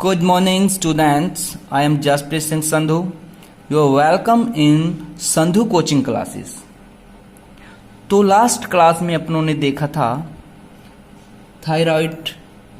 Good morning, students. I am Jasprit Singh Sandhu. You are welcome in Sandhu coaching classes. तो last class में अपनों ने देखा था थायराइड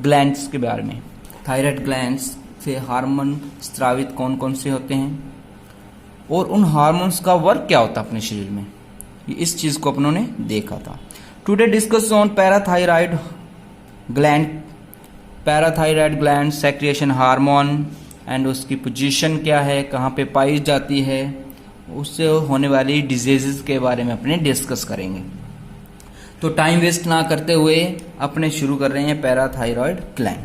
ग्लैंड्स के बारे में। थायराइड ग्लैंड्स से हार्मोन स्रावित कौन कौन से होते हैं और उन हार्मोन्स का वर्क क्या होता है अपने शरीर में, इस चीज को अपनों ने देखा था। Today discuss on parathyroid gland. Parathyroid gland secretion hormone and उसकी पोजीशन क्या है, कहाँ पे पाई जाती है, उससे होने वाली डिजीजेस के बारे में अपने डिस्कस करेंगे। तो टाइम वेस्ट ना करते हुए अपने शुरू कर रहे हैं पैराथायराइड ग्लैंड।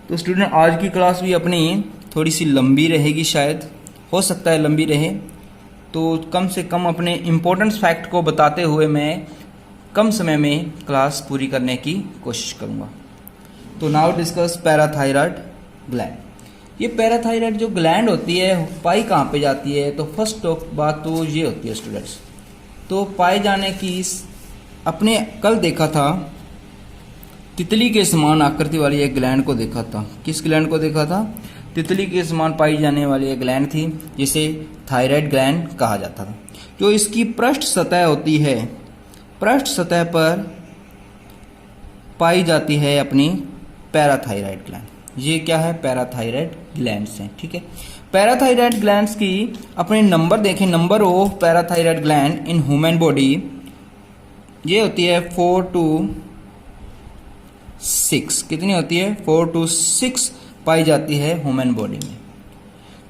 तो स्टूडेंट आज की क्लास भी अपनी थोड़ी सी लंबी रहेगी, शायद हो सकता है लंबी रहे, तो कम से कम अपने इम्पोर्टेंस फैक्ट को बताते हुए मैं कम समय में क्लास पूरी करने की कोशिश करूँगा। तो नाउ डिस्कस पैराथायराइड ग्लैंड। ये पैराथायराइड जो ग्लैंड होती है पाई कहाँ पे जाती है, तो फर्स्ट बात तो ये होती है स्टूडेंट्स, तो पाए जाने की अपने कल देखा था तितली के समान आकृति वाली एक ग्लैंड को देखा था। किस ग्लैंड को देखा था? तितली के समान पाई जाने वाली एक ग्लैंड थी जिसे थायराइड ग्लैंड कहा जाता था। जो इसकी पृष्ठ सतह होती है, पृष्ठ सतह पर पाई जाती है अपनी पैराथायराइड ग्लैंड। ये क्या है? पैराथायराइड ग्लैंड्स हैं। ठीक है, पैराथायराइड ग्लैंड्स की अपने नंबर देखें, number of parathyroid gland in human body ये होती है 4 to 6। कितनी होती है? 4 to 6 पाई जाती है ह्यूमन बॉडी में।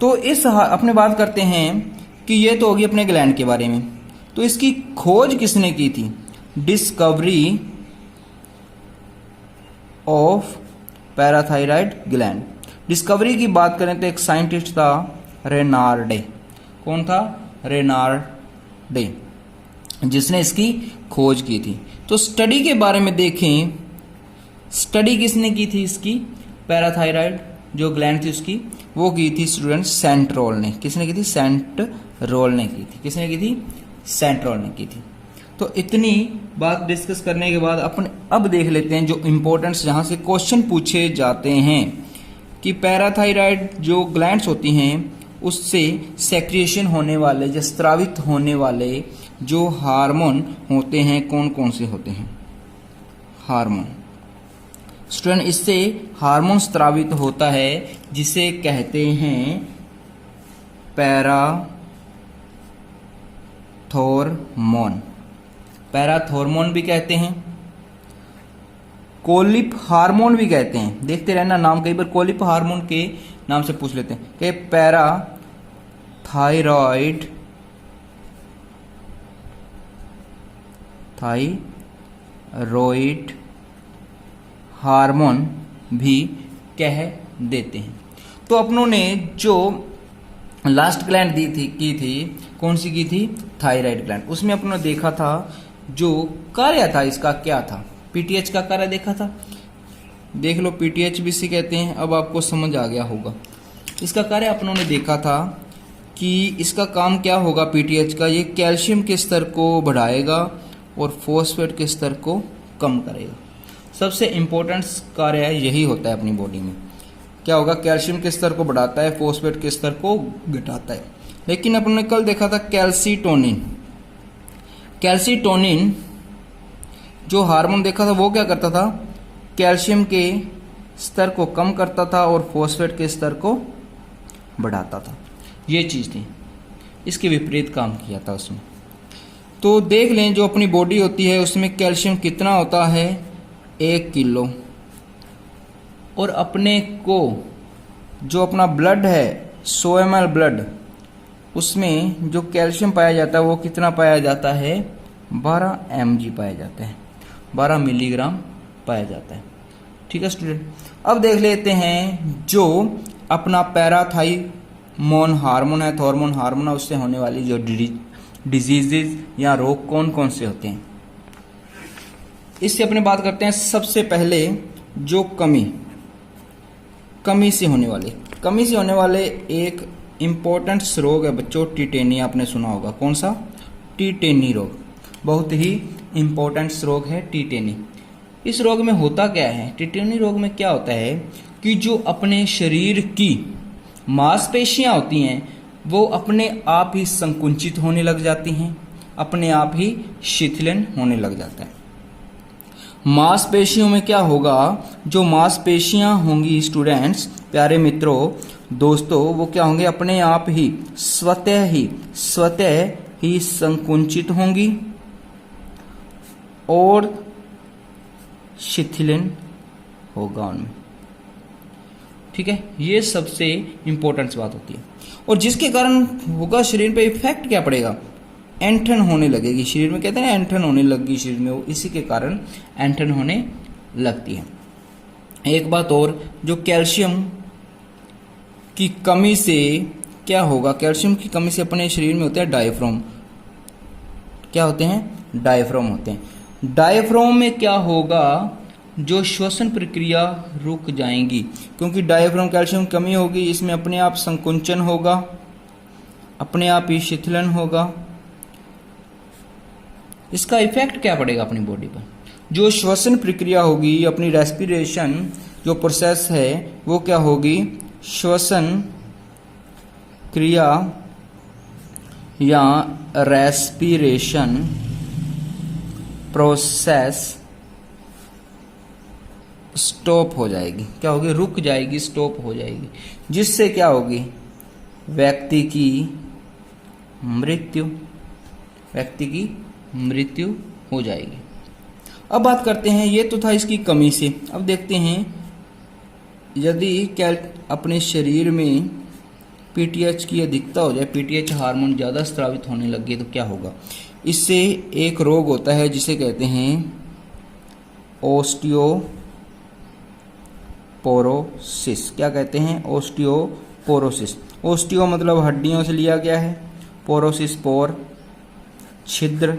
तो इस अपने बात करते हैं कि ये तो होगी अपने ग्लैंड के बारे में। तो इसकी खोज किसने की थी? Discovery of parathyroid gland. Discovery की बात करें तो एक साइंटिस्ट था रेनार्डे। कौन था? रेनार्डे, जिसने इसकी खोज की थी। तो स्टडी के बारे में देखें, स्टडी किसने की थी इसकी? पैराथायराइड जो ग्लैंड थी उसकी वो की थी स्टूडेंट सेंट्रोल ने। किसने की थी? सेंट्रोल ने की थी। किसने की थी? सेंट्रोल ने की थी। तो इतनी बात डिस्कस करने के बाद अपन अब देख लेते हैं जो इम्पोर्टेंट्स जहां से क्वेश्चन पूछे जाते हैं कि पैराथायराइड जो ग्लैंड्स होती हैं उससे सेक्रिएशन होने वाले या स्रावित होने वाले जो हार्मोन होते हैं कौन कौन से होते हैं? हार्मोन स्टूडेंट, इससे हार्मोन स्रावित होता है जिसे कहते हैं पैराथोर्मोन। पैराथोर्मोन भी कहते हैं, कोलिप हार्मोन भी कहते हैं। देखते रहना नाम, कई बार कोलिप हार्मोन के नाम से पूछ लेते हैं कि थायराइड हार्मोन भी कह देते हैं। तो अपनों ने जो लास्ट ग्लैंड की थी कौन सी की थी? Thyroid gland. उसमें अपनों ने देखा था जो कार्य था इसका क्या था? पीटीएच का कार्य देखा था। देख लो, पीटीएच भी इसे कहते हैं। अब आपको समझ आ गया होगा। इसका कार्य अपनों ने देखा था कि इसका काम क्या होगा पीटीएच का? ये कैल्शियम के स्तर को बढ़ाएगा और फॉस्फेट के स्तर को कम करेगा। सबसे इम्पोर्टेंट कार्य यही होता है अपनी बॉडी में। क्या होगा? कैल्शियम के स्तर को बढ़ाता है, फॉस्फेट के स्तर को घटाता है। लेकिन अपन ने कल देखा था कैल्सीटोनिन। कैल्सीटोनिन जो हार्मोन देखा था वो क्या करता था? कैल्शियम के स्तर को कम करता था और फॉस्फेट के स्तर को बढ़ाता था। ये चीज थी, इसके विपरीत काम किया था उसमें। तो देख लें जो अपनी बॉडी होती है उसमें कैल्शियम कितना होता है? 1 किलो। और अपने को जो अपना ब्लड है 100 ml ब्लड, उसमें जो कैल्शियम पाया जाता है वो कितना पाया जाता है? 12 mg पाया जाता है, 12 मिलीग्राम पाया जाता है। ठीक है स्टूडेंट, अब देख लेते हैं जो अपना पैराथायमोन हार्मोन है, थॉर्मोन हार्मोन है, उससे होने वाली जो डिजीजेज या रोग कौन कौन से होते हैं। इससे अपने बात करते हैं सबसे पहले जो कमी से होने वाले एक इम्पोर्टेंट रोग है बच्चों, टिटेनी। आपने सुना होगा, कौन सा? टिटेनी रोग। बहुत ही इम्पोर्टेंट रोग है टिटेनी। इस रोग में होता क्या है? टिटेनी रोग में क्या होता है? कि जो अपने शरीर की मांसपेशियां होती हैं वो अपने आप ही संकुचित होने लग जाती हैं, अपने आप ही शिथिलन होने लग जाता है। मांसपेशियों में क्या होगा, जो मांसपेशियां होंगी स्टूडेंट्स, प्यारे मित्रों, दोस्तों, वो क्या होंगे, अपने आप ही स्वतः ही संकुचित होंगी और शिथिलन होगा उनमें। ठीक है, ये सबसे इंपॉर्टेंट बात होती है। और जिसके कारण होगा शरीर पे इफेक्ट क्या पड़ेगा, ऐंठन होने लगेगी शरीर में, कहते हैं ऐंठन होने लगेगी शरीर में, वो इसी के कारण ऐंठन होने लगती है। एक बात और, जो कैल्शियम की कमी से क्या होगा, कैल्शियम की कमी से अपने शरीर में होते हैं डायफ्राम। क्या होते हैं, डायफ्राम होते हैं। डायफ्राम में क्या होगा, जो श्वसन प्रक्रिया रुक जाएंगी, क्योंकि डायफ्राम कैल्शियम की कमी होगी, इसमें अपने आप संकुचन होगा, अपने आप ही शिथिलन होगा। इसका इफेक्ट क्या पड़ेगा अपनी बॉडी पर, जो श्वसन प्रक्रिया होगी, अपनी रेस्पिरेशन जो प्रोसेस है वो क्या होगी, श्वसन क्रिया या रेस्पिरेशन प्रोसेस स्टॉप हो जाएगी। क्या होगी, रुक जाएगी, स्टॉप हो जाएगी, जिससे क्या होगी, व्यक्ति की मृत्यु हो जाएगी। अब बात करते हैं, ये तो था इसकी कमी से। अब देखते हैं यदि अपने शरीर में पीटीएच की अधिकता हो जाए, पीटीएच हार्मोन ज़्यादा स्रावित होने लगे तो क्या होगा। इससे एक रोग होता है जिसे कहते हैं ओस्टियोपोरोसिस। क्या कहते हैं, ओस्टियोपोरोसिस। ओस्टियो मतलब हड्डियों से लिया गया है, पोरोसिस पोर छिद्र,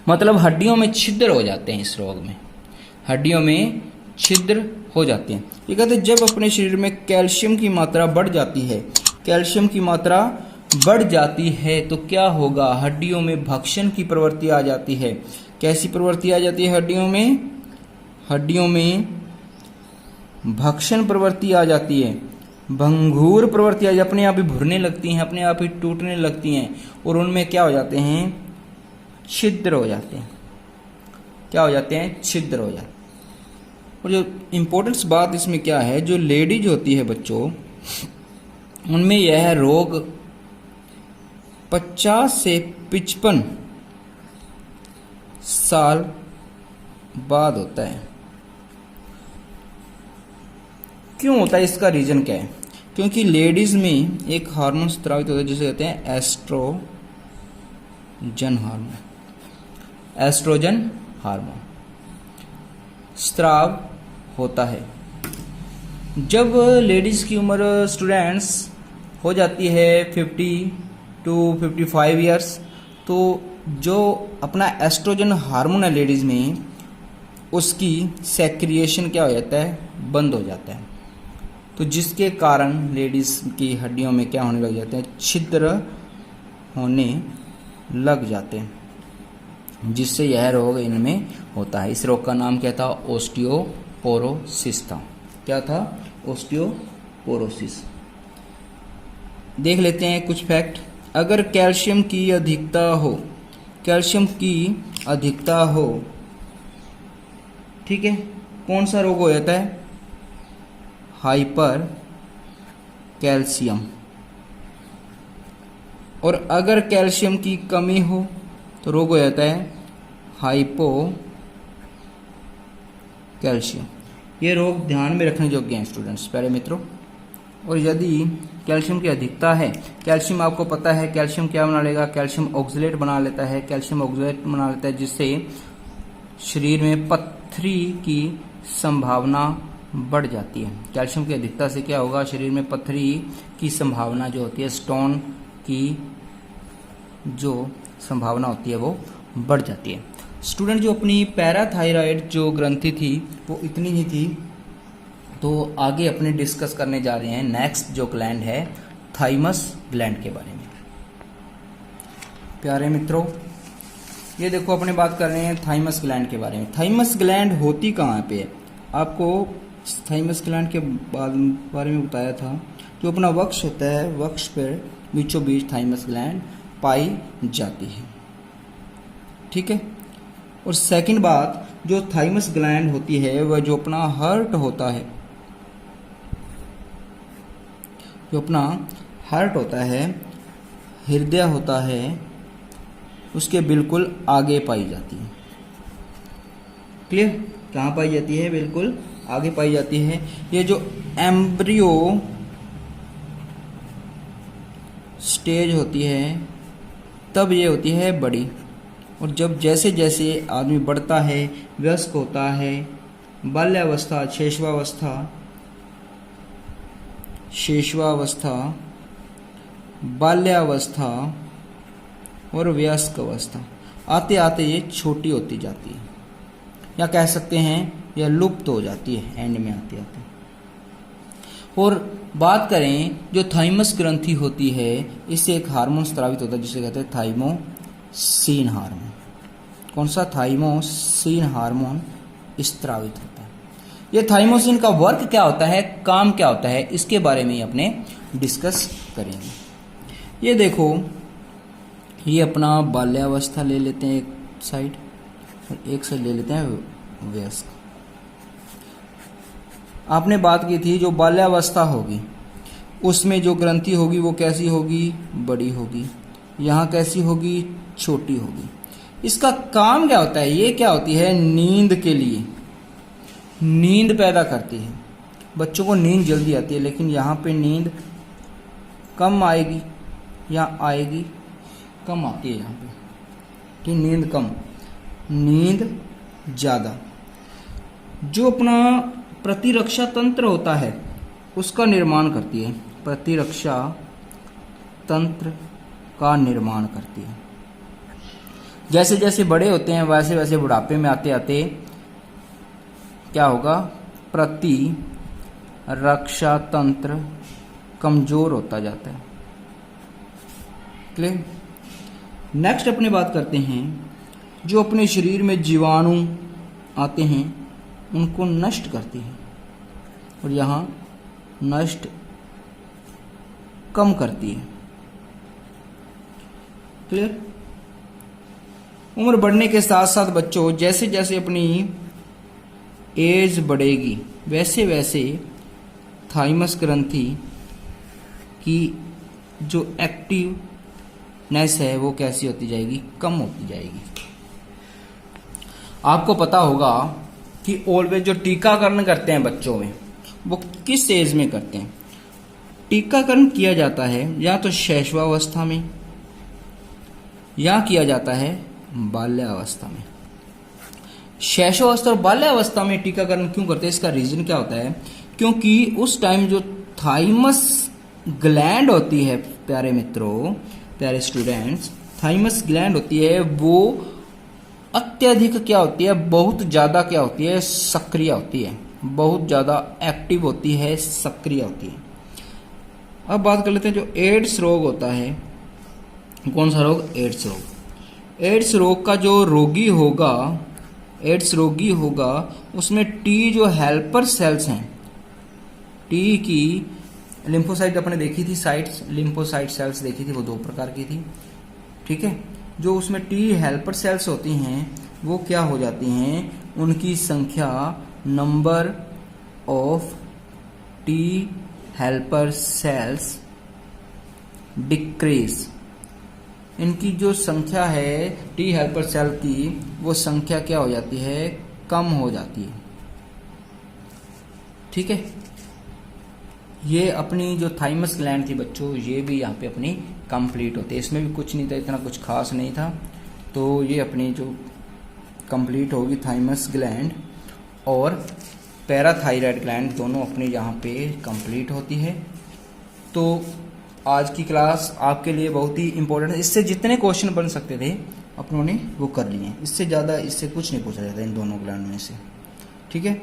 मतलब हड्डियों में छिद्र हो जाते हैं। इस रोग में हड्डियों में छिद्र हो जाते हैं। ये कहते हैं जब अपने शरीर में कैल्शियम की मात्रा बढ़ जाती है, कैल्शियम की मात्रा बढ़ जाती है तो क्या होगा, हड्डियों में भक्षण की प्रवृत्ति आ जाती है। कैसी प्रवृत्ति आ जाती है हड्डियों में, हड्डियों में भक्षण प्रवृत्ति आ जाती है, भंगूर प्रवृत्ति आ जाती है, अपने आप ही भुरने लगती हैं, अपने आप ही टूटने लगती हैं और उनमें क्या हो जाते हैं, छिद्र हो जाते हैं। क्या हो जाते हैं, छिद्र हो जाते हैं। और जो इम्पोर्टेंट बात इसमें क्या है, जो लेडीज होती है बच्चों, उनमें यह रोग 50 से 55 साल बाद होता है। क्यों होता है, इसका रीजन क्या है, क्योंकि लेडीज में एक हार्मोन स्रावित होता है जिसे कहते हैं एस्ट्रोजन हार्मोन। एस्ट्रोजन हार्मोन स्राव होता है। जब लेडीज की उम्र स्टूडेंट्स हो जाती है 50 to 55 ईयर्स, तो जो अपना एस्ट्रोजन हार्मोन है लेडीज में, उसकी सेक्रिएशन क्या हो जाता है, बंद हो जाता है। तो जिसके कारण लेडीज की हड्डियों में क्या होने लग जाते हैं, छिद्र होने लग जाते हैं, जिससे यह रोग इनमें होता है। इस रोग का नाम क्या था, ओस्टियोपोरोसिस था। क्या था, ओस्टियोपोरोसिस। देख लेते हैं कुछ फैक्ट। अगर कैल्शियम की अधिकता हो, कैल्शियम की अधिकता हो, ठीक है, कौन सा रोग हो जाता है, हाइपर कैल्शियम। और अगर कैल्शियम की कमी हो तो रोग हो जाता है हाइपो कैल्शियम। ये रोग ध्यान में रखने योग्य हैं स्टूडेंट्स, प्यारे मित्रों। और यदि कैल्शियम की अधिकता है, कैल्शियम आपको पता है कैल्शियम क्या बना लेगा, कैल्शियम ऑक्सलेट बना लेता है, कैल्शियम ऑक्सलेट बना लेता है, जिससे शरीर में पत्थरी की संभावना बढ़ जाती है। कैल्शियम की अधिकता से क्या होगा, शरीर में पत्थरी की संभावना जो होती है, स्टोन की जो संभावना होती है वो बढ़ जाती है। स्टूडेंट, जो अपनी पैराथायराइड जो ग्रंथि थी वो इतनी ही थी, तो आगे अपने डिस्कस करने जा रहे हैं नेक्स्ट जो ग्लैंड है, थाइमस ग्लैंड के बारे में। प्यारे मित्रों, ये देखो अपने बात कर रहे हैं थाइमस ग्लैंड के बारे में। थाइमस ग्लैंड होती कहाँ पे है, आपको थाइमस ग्लैंड के बारे में बताया था। जो अपना वक्ष होता है, वक्ष पर बीचों बीच थाइमस ग्लैंड पाई जाती है। ठीक है। और सेकंड बात, जो थाइमस ग्लैंड होती है वह जो अपना हार्ट होता है, जो अपना हार्ट होता है, हृदय होता है, उसके बिल्कुल आगे पाई जाती है। क्लियर? कहाँ पाई जाती है? बिल्कुल आगे पाई जाती है। ये जो एम्ब्रियो स्टेज होती है तब ये होती है बड़ी, और जब जैसे जैसे आदमी बढ़ता है, वयस्क होता है, बाल्यावस्था, शेषवावस्था, बाल्यावस्था और वयस्क अवस्था, आते आते ये छोटी होती जाती है, या कह सकते हैं यह लुप्त हो जाती है एंड में आते आते। और बात करें जो थाइमस ग्रंथि होती है, इससे एक हार्मोन स्रावित होता है जिसे कहते हैं थाइमोसिन हार्मोन। कौन सा? थाइमोसिन हार्मोन स्रावित होता है। ये थाइमोसिन का वर्क क्या होता है, काम क्या होता है, इसके बारे में अपने डिस्कस करेंगे। ये देखो, ये अपना बाल्यावस्था ले लेते हैं एक साइड, और एक साइड ले लेते हैं वयस्क। आपने बात की थी जो बाल्यावस्था होगी उसमें जो ग्रंथि होगी वो कैसी होगी? बड़ी होगी। यहाँ कैसी होगी? छोटी होगी। इसका काम क्या होता है? ये क्या होती है? नींद के लिए नींद पैदा करती है। बच्चों को नींद जल्दी आती है, लेकिन यहाँ पे नींद कम आएगी या आएगी? कम आती है यहाँ पे। कि नींद कम, नींद ज़्यादा। जो अपना प्रतिरक्षा तंत्र होता है उसका निर्माण करती है, प्रतिरक्षा तंत्र का निर्माण करती है। जैसे जैसे बड़े होते हैं वैसे वैसे बुढ़ापे में आते आते क्या होगा? प्रतिरक्षा तंत्र कमजोर होता जाता है। क्लियर? नेक्स्ट अपने बात करते हैं जो अपने शरीर में जीवाणु आते हैं उनको नष्ट करती है, और यहाँ नष्ट कम करती है। क्लियर? उम्र बढ़ने के साथ साथ बच्चों जैसे जैसे अपनी एज बढ़ेगी वैसे वैसे थाइमस ग्रंथि की जो एक्टिवनेस है वो कैसी होती जाएगी? कम होती जाएगी। आपको पता होगा कि ऑलवेज जो टीकाकरण करते हैं बच्चों में वो किस एज में करते हैं? टीकाकरण किया जाता है या तो शैशवावस्था में या किया जाता है बाल्यावस्था में। शैशवावस्था और बाल्यावस्था में टीकाकरण क्यों करते हैं? इसका रीजन क्या होता है? क्योंकि उस टाइम जो थाइमस ग्लैंड होती है, प्यारे मित्रों, प्यारे स्टूडेंट्स, थाइमस ग्लैंड होती है वो अत्यधिक क्या होती है? बहुत ज़्यादा क्या होती है? सक्रिय होती है, बहुत ज़्यादा एक्टिव होती है, सक्रिय होती है। अब बात कर लेते हैं जो एड्स रोग होता है। कौन सा रोग? एड्स रोग। एड्स रोग का जो रोगी होगा, एड्स रोगी होगा, उसमें टी जो हेल्पर सेल्स हैं, टी की लिम्फोसाइट अपने देखी थी, साइट्स, लिम्फोसाइट सेल्स देखी थी, वो 2 प्रकार की थी। ठीक है। जो उसमें टी हेल्पर सेल्स होती हैं वो क्या हो जाती हैं? उनकी संख्या, number of T helper cells decrease. इनकी जो संख्या है टी हेल्पर सेल की, वो संख्या क्या हो जाती है? कम हो जाती है। ठीक है। ये अपनी जो थाइमस ग्लैंड थी बच्चों, ये भी यहाँ पे अपनी कंप्लीट होती है। इसमें भी कुछ नहीं था, इतना कुछ खास नहीं था। तो ये अपनी जो कंप्लीट होगी थाइमस ग्लैंड और पैराथायराइड ग्लैंड, दोनों अपनी यहाँ पे कंप्लीट होती है। तो आज की क्लास आपके लिए बहुत ही इम्पोर्टेंट है। इससे जितने क्वेश्चन बन सकते थे अपनों ने वो कर लिए। इससे ज़्यादा इससे कुछ नहीं पूछा जाता इन दोनों ग्लैंड में से। ठीक है।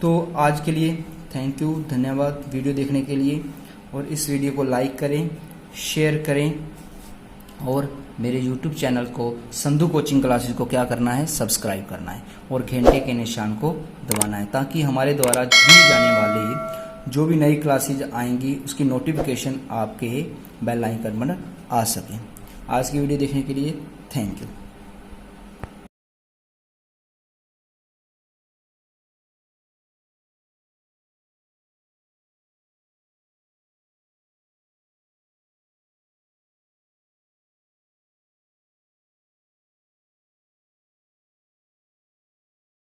तो आज के लिए थैंक यू, धन्यवाद वीडियो देखने के लिए। और इस वीडियो को लाइक करें, शेयर करें और मेरे YouTube चैनल को संधू कोचिंग क्लासेस को क्या करना है, सब्सक्राइब करना है और घंटे के निशान को दबाना है, ताकि हमारे द्वारा दी जाने वाली जो भी नई क्लासेज आएंगी उसकी नोटिफिकेशन आपके बेल आइकन पर आ सके। आज की वीडियो देखने के लिए थैंक यू।